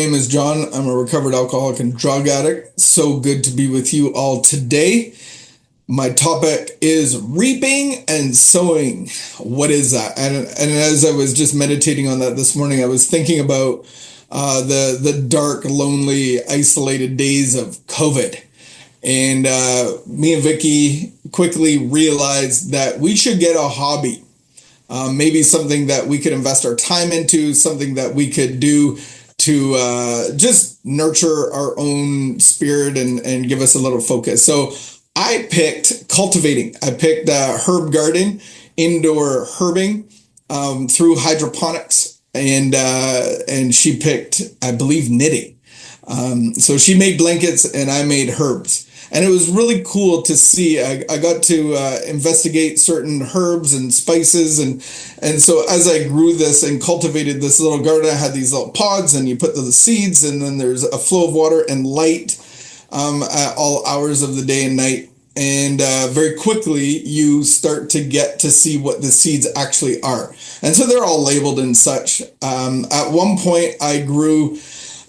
name is Jon. I'm a recovered alcoholic and drug addict. So good to be with you all today. My topic is reaping and sowing. What is that? And as I was just meditating on that this morning, I was thinking about the dark, lonely, isolated days of COVID. And me and Vicky quickly realized that we should get a hobby. Maybe something that we could invest our time into, something that we could do to just nurture our own spirit and give us a little focus. So I picked cultivating. I picked herb garden, indoor herbing through hydroponics, and she picked, I believe, knitting. So she made blankets and I made herbs. And it was really cool to see. I got to investigate certain herbs and spices. And so as I grew this and cultivated this little garden, I had these little pods and you put the seeds and then there's a flow of water and light at all hours of the day and night. And very quickly you start to get to see what the seeds actually are. And so they're all labeled and such. At one point I grew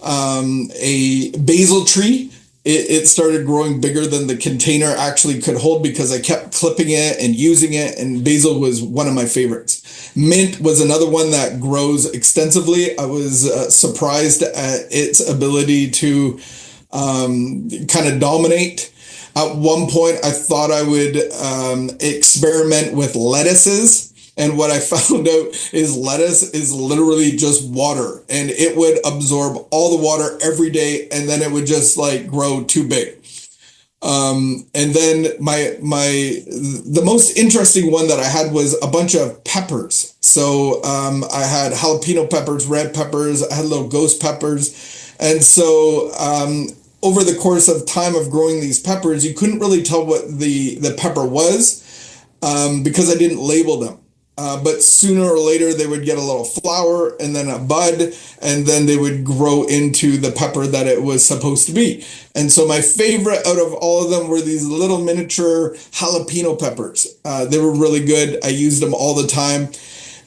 a basil tree. It started growing bigger than the container actually could hold because I kept clipping it and using it, and basil was one of my favorites. Mint was another one that grows extensively. I was surprised at its ability to kind of dominate. At one point, I thought I would experiment with lettuces. And what I found out is lettuce is literally just water, and it would absorb all the water every day, and then it would just like grow too big. And then the most interesting one that I had was a bunch of peppers. So I had jalapeno peppers, red peppers, I had little ghost peppers, and so over the course of time of growing these peppers, you couldn't really tell what the pepper was because I didn't label them. But sooner or later they would get a little flower and then a bud, and then they would grow into the pepper that it was supposed to be. And so my favorite out of all of them were these little miniature jalapeno peppers. They were really good. I used them all the time,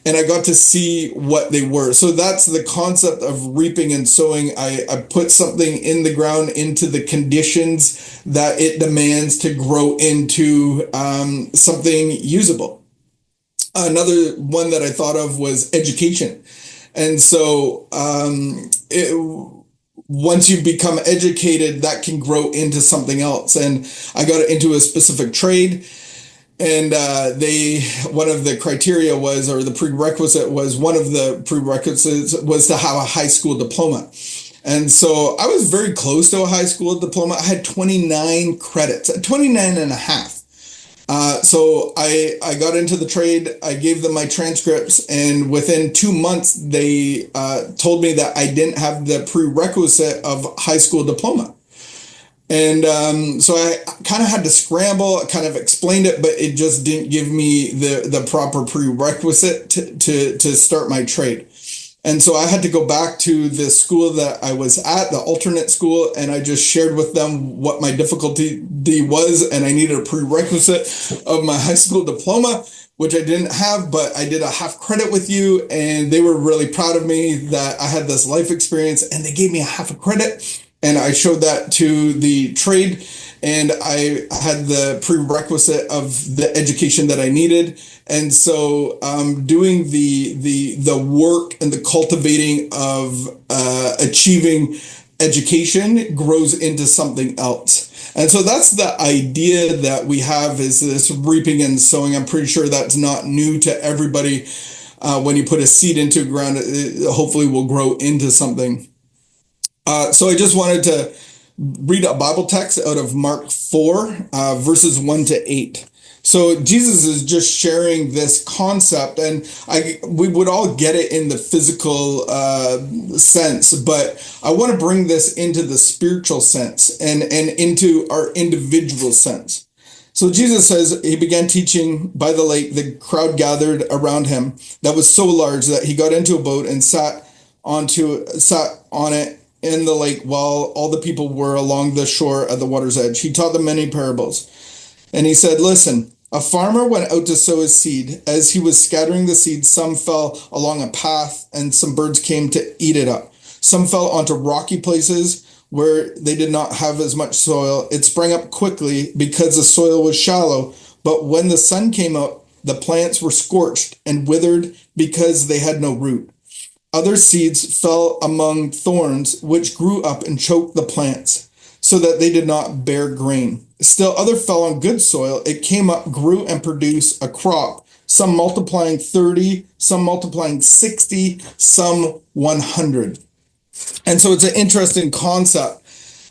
and I got to see what they were. So that's the concept of reaping and sowing. I put something in the ground into the conditions that it demands to grow into something usable. Another one that I thought of was education. And so once you become educated, that can grow into something else. And I got into a specific trade, and one of the criteria was, or the prerequisite was, one of the prerequisites was to have a high school diploma. And so I was very close to a high school diploma. I had 29 credits, 29 and a half. So I got into the trade, I gave them my transcripts, and within 2 months, they told me that I didn't have the prerequisite of high school diploma. And so I kind of had to scramble. I kind of explained it, but it just didn't give me the proper prerequisite to start my trade. And so I had to go back to the school that I was at, the alternate school, and I just shared with them what my difficulty was, and I needed a prerequisite of my high school diploma, which I didn't have, but I did a half credit with you, and they were really proud of me that I had this life experience, and they gave me a half a credit, and I showed that to the trade, and I had the prerequisite of the education that I needed. And so doing the work and the cultivating of achieving education grows into something else. And so that's the idea that we have, is this reaping and sowing. I'm pretty sure that's not new to everybody. When you put a seed into the ground, it hopefully will grow into something. So I just wanted to read a Bible text out of Mark 4, verses 1 to 8. So Jesus is just sharing this concept, and we would all get it in the physical sense, but I want to bring this into the spiritual sense and into our individual sense. So Jesus says he began teaching by the lake. The crowd gathered around him that was so large that he got into a boat and sat on it in the lake while all the people were along the shore at the water's edge. He taught them many parables. And he said, "Listen, a farmer went out to sow his seed. As he was scattering the seed, some fell along a path and some birds came to eat it up. Some fell onto rocky places where they did not have as much soil. It sprang up quickly because the soil was shallow, but when the sun came up, the plants were scorched and withered because they had no root. Other seeds fell among thorns, which grew up and choked the plants, so that they did not bear grain. Still, other fell on good soil. It came up, grew, and produced a crop, some multiplying 30, some multiplying 60, some 100. And so it's an interesting concept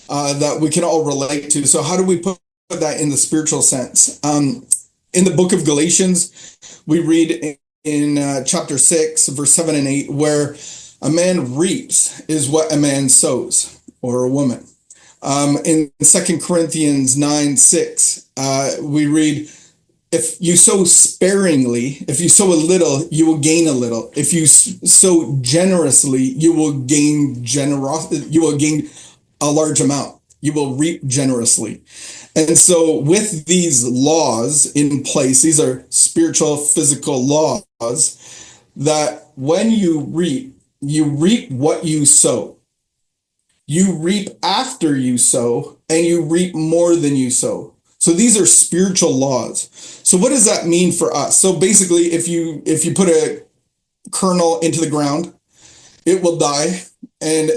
that we can all relate to. So, how do we put that in the spiritual sense? In the book of Galatians, we read in chapter 6, verse 7 and 8, where a man reaps is what a man sows, or a woman. In 2 Corinthians 9, 6, we read, if you sow sparingly, if you sow a little, you will gain a little. If you sow generously, you will gain generosity. You will gain a large amount. You will reap generously. And so with these laws in place, these are spiritual, physical laws, that when you reap what you sow. You reap after you sow, and you reap more than you sow. So these are spiritual laws. So what does that mean for us? So basically, if you put a kernel into the ground, it will die, and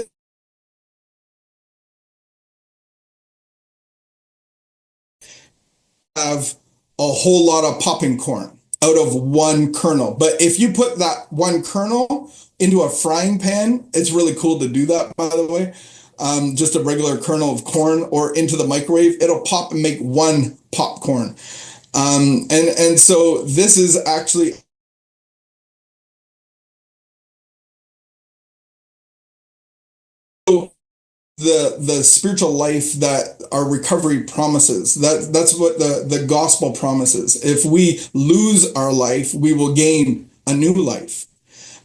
have a whole lot of popping corn out of one kernel. But if you put that one kernel into a frying pan, it's really cool to do that, by the way. Just a regular kernel of corn, or into the microwave, it'll pop and make one popcorn. And so this is actually the spiritual life that our recovery promises. That's what the gospel promises. If we lose our life, we will gain a new life.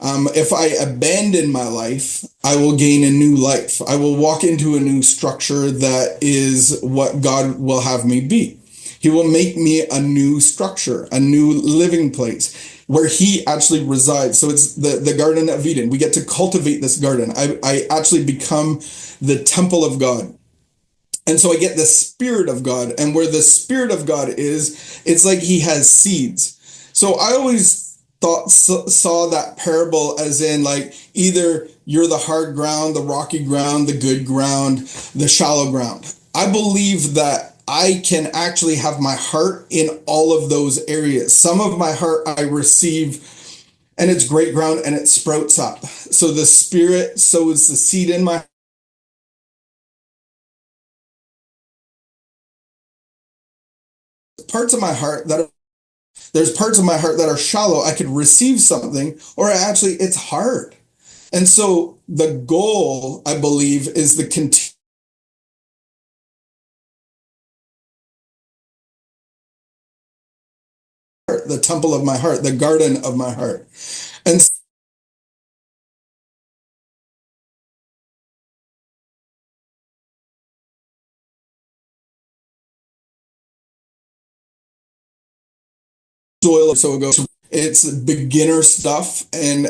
If I abandon my life, I will gain a new life. I will walk into a new structure that is what God will have me be. He will make me a new structure, a new living place where he actually resides. So it's the Garden of Eden. We get to cultivate this garden. I actually become the temple of God. And so I get the Spirit of God. And where the Spirit of God is, it's like he has seeds. So I always saw that parable as in, like, either you're the hard ground, the rocky ground, the good ground, the shallow ground. I believe that I can actually have my heart in all of those areas. Some of my heart I receive, and it's great ground, and it sprouts up. So the Spirit sows the seed in my parts of my heart that are, there's parts of my heart that are shallow. I could receive something, or actually it's hard. And so the goal, I believe, is the temple of my heart, the garden of my heart. And soil, so it goes. It's beginner stuff, and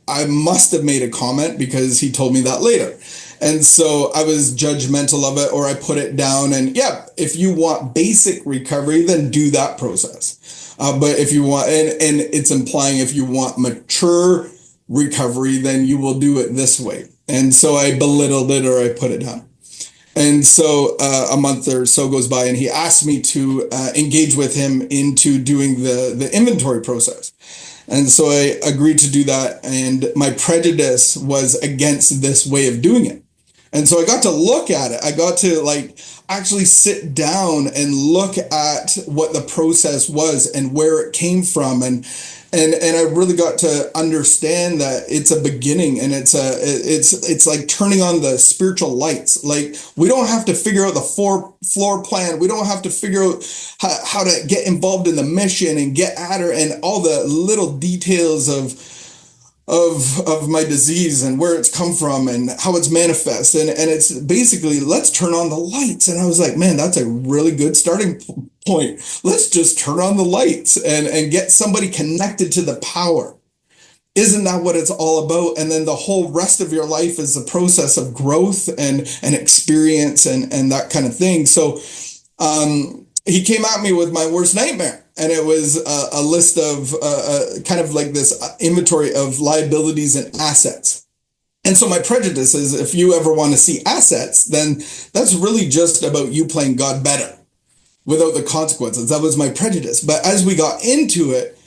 I must have made a comment because he told me that later. And so I was judgmental of it, or I put it down. And yeah, if you want basic recovery, then do that process. But if you want, and it's implying if you want mature recovery, then you will do it this way. And so I belittled it, or I put it down. And so a month or so goes by, and he asked me to engage with him into doing the inventory process. And so I agreed to do that. And my prejudice was against this way of doing it. And so I got to look at it. I got to, like, actually sit down and look at what the process was and where it came from. And I really got to understand that it's a beginning, and it's like turning on the spiritual lights. Like, we don't have to figure out the floor plan. We don't have to figure out how to get involved in the mission and get at her and all the little details of my disease and where it's come from and how it's manifest. And it's basically, let's turn on the lights. And I was like, man, that's a really good starting point. Let's just turn on the lights and get somebody connected to the power. Isn't that what it's all about? And then the whole rest of your life is the process of growth and experience and that kind of thing. So he came at me with my worst nightmare. And it was a list of kind of like this inventory of liabilities and assets. And so my prejudice is if you ever want to see assets, then that's really just about you playing God better without the consequences. That was my prejudice. But as we got into it,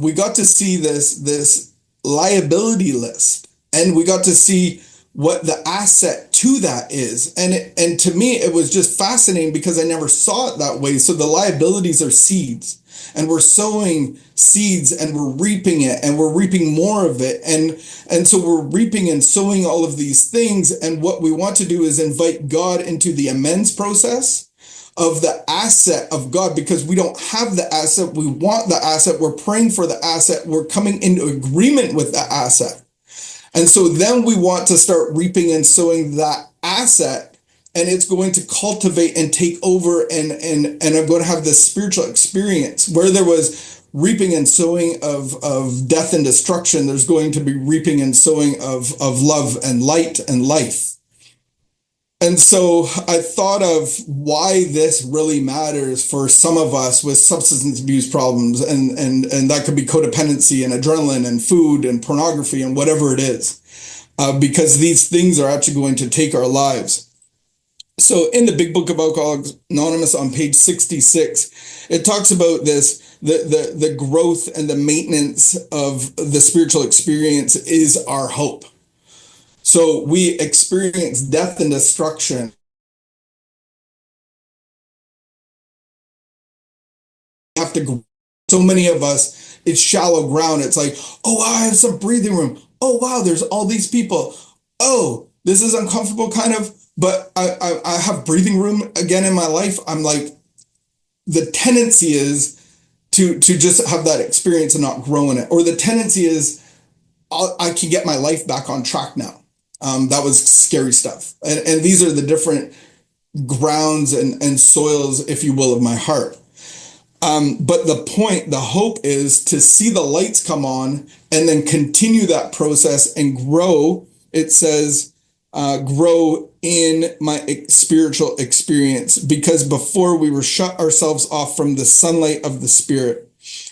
we got to see this liability list, and we got to see what the asset to that is. And to me, it was just fascinating because I never saw it that way. So the liabilities are seeds, and we're sowing seeds and we're reaping it, and we're reaping more of it. And so we're reaping and sowing all of these things. And what we want to do is invite God into the amends process of the asset of God, because we don't have the asset. We want the asset. We're praying for the asset. We're coming into agreement with the asset. And so then we want to start reaping and sowing that asset, and it's going to cultivate and take over. And I'm going to have this spiritual experience where there was reaping and sowing of death and destruction. There's going to be reaping and sowing of love and light and life. And so I thought of why this really matters for some of us with substance abuse problems, and that could be codependency and adrenaline and food and pornography and whatever it is, because these things are actually going to take our lives. So in the Big Book of Alcoholics Anonymous on page 66, it talks about this, the growth and the maintenance of the spiritual experience is our hope. So we experience death and destruction. We have to, so many of us, it's shallow ground. It's like, oh, wow, I have some breathing room. Oh, wow, there's all these people. Oh, this is uncomfortable kind of, but I have breathing room again in my life. I'm like, the tendency is to just have that experience and not grow in it. Or the tendency is I can get my life back on track now. That was scary stuff. And these are the different grounds and soils, if you will, of my heart. But the hope is to see the lights come on and then continue that process and grow. It says, grow in my spiritual experience, because before we were shut ourselves off from the sunlight of the Spirit.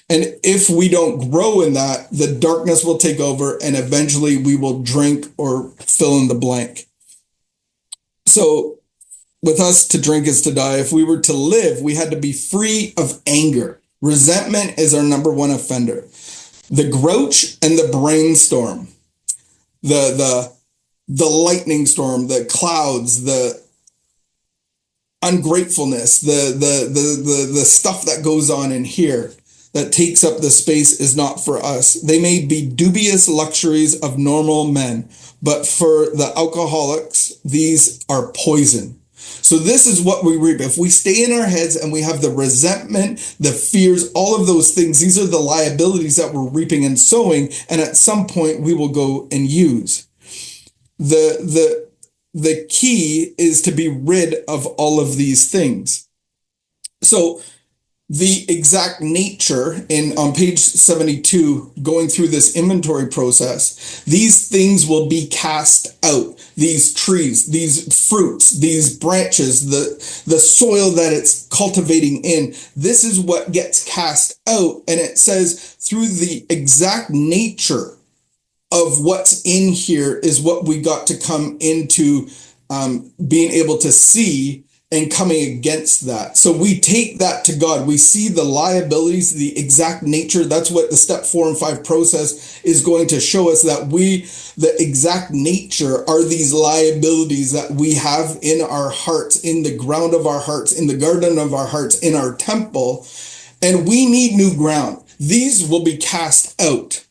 And if we don't grow in that, the darkness will take over, and eventually we will drink or fill in the blank. So with us, to drink is to die. If we were to live, we had to be free of anger. Resentment is our number one offender. The grouch and the brainstorm, the lightning storm, the clouds, the ungratefulness, the stuff that goes on in here that takes up the space is not for us. They may be dubious luxuries of normal men, but for the alcoholics, these are poison. So this is what we reap. If we stay in our heads and we have the resentment, the fears, all of those things, these are the liabilities that we're reaping and sowing, and at some point we will go and use. The key is to be rid of all of these things. So the exact nature on page 72, going through this inventory process, these things will be cast out. These trees, these fruits, these branches, the soil that it's cultivating in, this is what gets cast out. And it says through the exact nature of what's in here is what we got to come into being able to see and coming against that. So we take that to God. We see the liabilities, the exact nature. That's what the step 4 and 5 process is going to show us, that the exact nature are these liabilities that we have in our hearts, in the ground of our hearts, in the garden of our hearts, in our temple. And we need new ground. These will be cast out.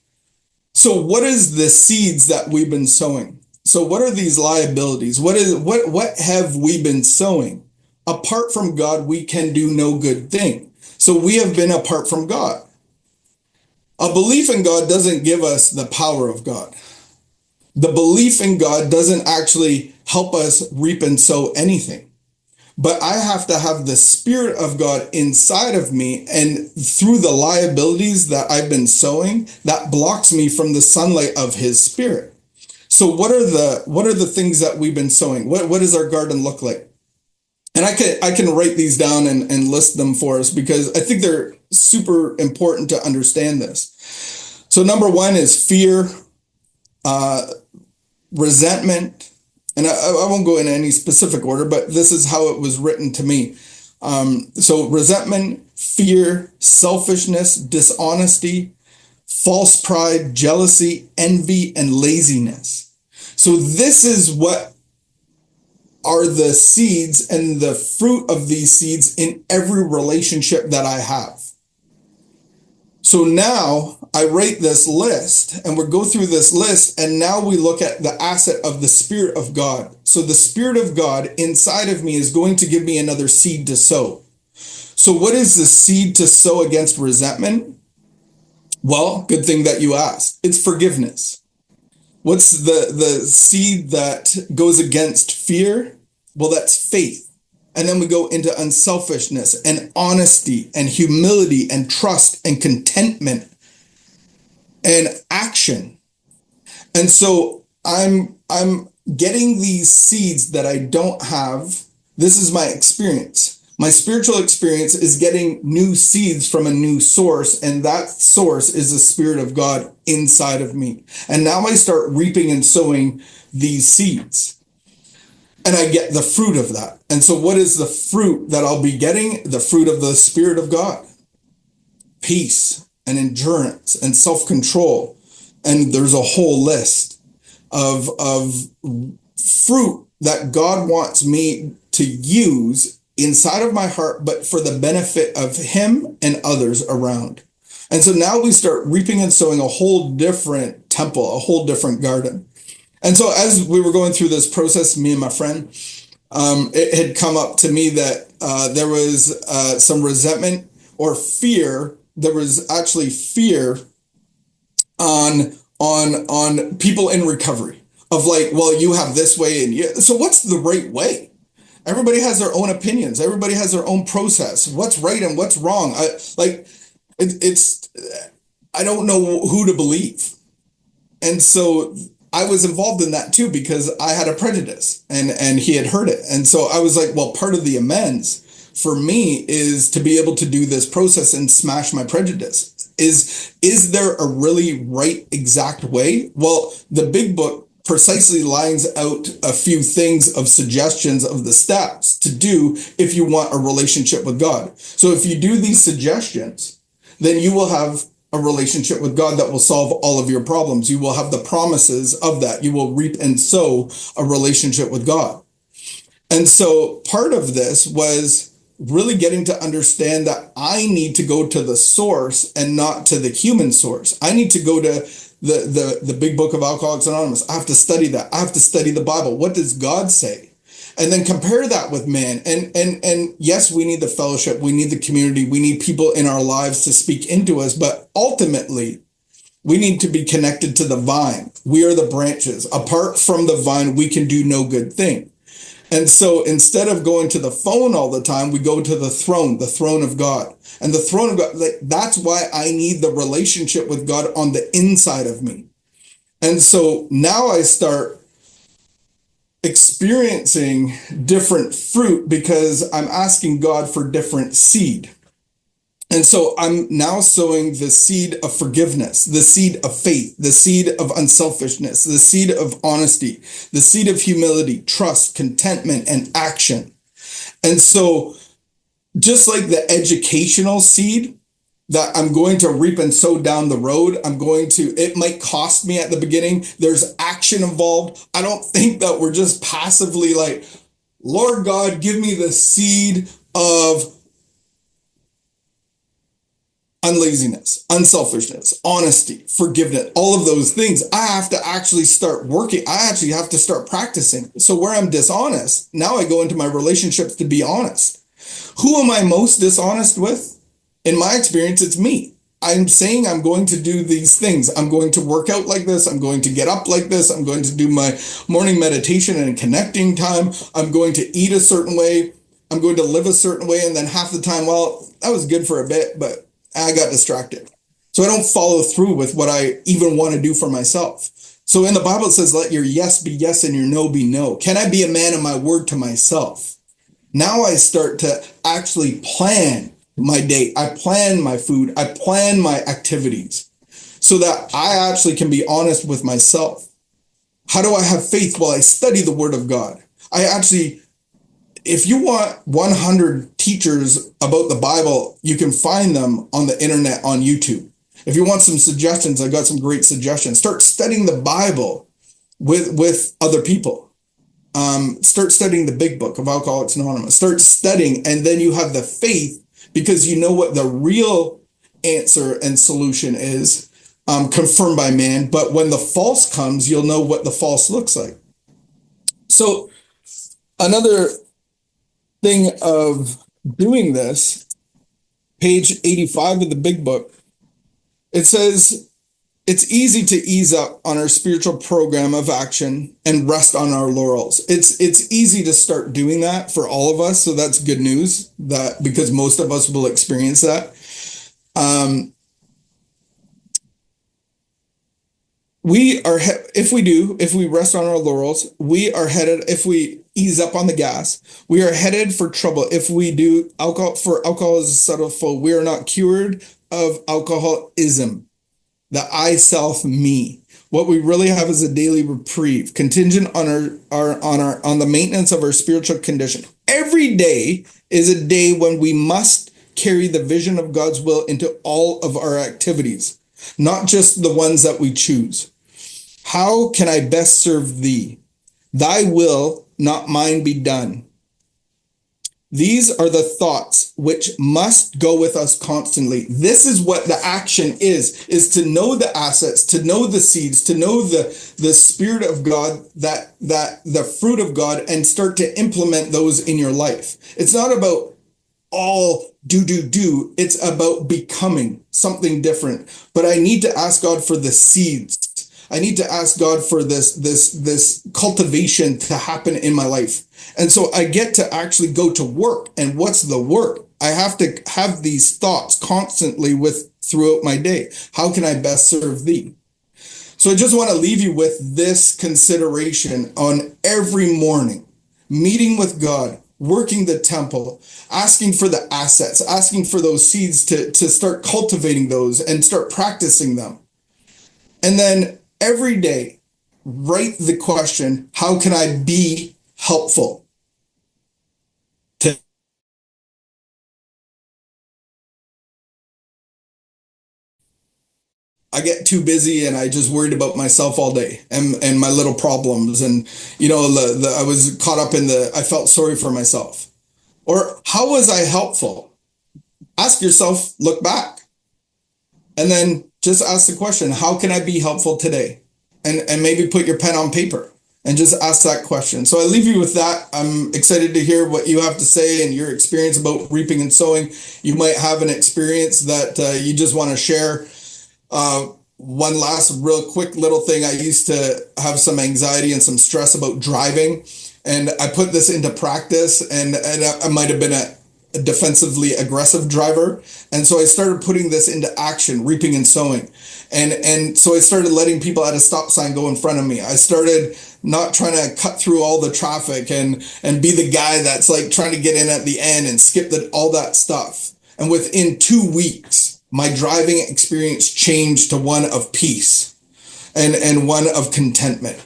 So what is the seeds that we've been sowing? So what are these liabilities? What have we been sowing? Apart from God, we can do no good thing. So we have been apart from God. A belief in God doesn't give us the power of God. The belief in God doesn't actually help us reap and sow anything. but I have to have the Spirit of God inside of me. And through the liabilities that I've been sowing, that blocks me from the sunlight of His Spirit. So what are the things that we've been sowing? What does our garden look like? And I can write these down and list them for us because I think they're super important to understand this. So number one is fear, resentment, and I won't go in any specific order, but this is how it was written to me. So resentment, fear, selfishness, dishonesty, false pride, jealousy, envy, and laziness. So this is what are the seeds and the fruit of these seeds in every relationship that I have. So now I write this list and we go through this list, and now we look at the asset of the Spirit of God. So the Spirit of God inside of me is going to give me another seed to sow. So what is the seed to sow against resentment? Well, good thing that you asked. It's forgiveness. What's the seed that goes against fear? Well, that's faith. And then we go into unselfishness and honesty and humility and trust and contentment and action. And so I'm getting these seeds that I don't have. This is my experience. My spiritual experience is getting new seeds from a new source, and that source is the Spirit of God inside of me. And now I start reaping and sowing these seeds, and I get the fruit of that. And so what is the fruit that I'll be getting? The fruit of the Spirit of God. Peace and endurance and self-control. And there's a whole list of fruit that God wants me to use inside of my heart, but for the benefit of Him and others around. And so now we start reaping and sowing a whole different temple, a whole different garden. And so as we were going through this process, me and my friend, it had come up to me that there was some resentment or fear. There was actually fear on people in recovery of like, well, you have this way, and so what's the right way? Everybody has their own opinions. Everybody has their own process. What's right and what's wrong? I don't know who to believe. And so I was involved in that too, because I had a prejudice and he had heard it. And so I was like, well, part of the amends for me is to be able to do this process and smash my prejudice. Is there a really right exact way? Well, the big book precisely lines out a few things of suggestions of the steps to do if you want a relationship with God. So if you do these suggestions, then you will have a relationship with God that will solve all of your problems. You will have the promises of that. You will reap and sow a relationship with God. And so part of this was really getting to understand that I need to go to the source and not to the human source. I need to go to the big book of Alcoholics Anonymous. I have to study that. I have to study the Bible. What does God say? And then compare that with man. And yes, we need the fellowship. We need the community. We need people in our lives to speak into us. But ultimately, we need to be connected to the vine. We are the branches. Apart from the vine, we can do no good thing. And so instead of going to the phone all the time, we go to the throne of God. And the throne of God, that's why I need the relationship with God on the inside of me. And so now I start experiencing different fruit because I'm asking God for different seed. And so I'm now sowing the seed of forgiveness, the seed of faith, the seed of unselfishness, the seed of honesty, the seed of humility, trust, contentment, and action. And so just like the educational seed that I'm going to reap and sow down the road, it might cost me at the beginning. There's action involved. I don't think that we're just passively like, Lord God, give me the seed of unlaziness, unselfishness, honesty, forgiveness, all of those things. I have to actually start working. I actually have to start practicing. So where I'm dishonest, now I go into my relationships to be honest. Who am I most dishonest with? In my experience, it's me. I'm saying I'm going to do these things. I'm going to work out like this. I'm going to get up like this. I'm going to do my morning meditation and connecting time. I'm going to eat a certain way. I'm going to live a certain way, and then half the time, well, that was good for a bit, but I got distracted. So I don't follow through with what I even want to do for myself. So in the Bible, it says, let your yes be yes and your no be no. Can I be a man of my word to myself? Now I start to actually plan my day. I plan my food. I plan my activities so that I actually can be honest with myself. How do I have faith? Well, I study the word of God. I actually, if you want 100 teachers about the Bible, you can find them on the internet, on YouTube. If you want some suggestions, I got some great suggestions. Start studying the Bible with other people. Start studying the big book of Alcoholics Anonymous. Start studying, and then you have the faith because you know what the real answer and solution is, confirmed by man. But when the false comes, you'll know what the false looks like. So another thing of doing this, page 85 of the big book, it says, it's easy to ease up on our spiritual program of action and rest on our laurels. It's easy to start doing that for all of us. So that's good news, that because most of us will experience that. If we rest on our laurels, we are headed, if we ease up on the gas, we are headed for trouble. If we do alcohol is a subtle foe, we are not cured of alcoholism. The I, self, me. What we really have is a daily reprieve, contingent on on the maintenance of our spiritual condition. Every day is a day when we must carry the vision of God's will into all of our activities, not just the ones that we choose. How can I best serve thee? Thy will, not mine, be done. These are the thoughts which must go with us constantly. This is what the action is to know the assets, to know the seeds, to know the Spirit of God, that the fruit of God, and start to implement those in your life. It's not about all do. It's about becoming something different. But I need to ask God for the seeds. I need to ask God for this cultivation to happen in my life. And so I get to actually go to work. And what's the work? I have to have these thoughts constantly throughout my day. How can I best serve thee? So I just want to leave you with this consideration on every morning, meeting with God, working the temple, asking for the assets, asking for those seeds to start cultivating those and start practicing them. And then every day, write the question, how can I be helpful? I get too busy and I just worried about myself all day and my little problems. And, I was caught up in I felt sorry for myself. Or how was I helpful? Ask yourself, look back. And then just ask the question, how can I be helpful today? And maybe put your pen on paper and just ask that question. So I leave you with that. I'm excited to hear what you have to say and your experience about reaping and sowing. You might have an experience that you just want to share. One last real quick little thing. I used to have some anxiety and some stress about driving, and I put this into practice, and I might have been a defensively aggressive driver. And so I started putting this into action, reaping and sowing. And so I started letting people at a stop sign go in front of me. I started not trying to cut through all the traffic and be the guy that's like trying to get in at the end and skip all that stuff. And within 2 weeks, my driving experience changed to one of peace and one of contentment.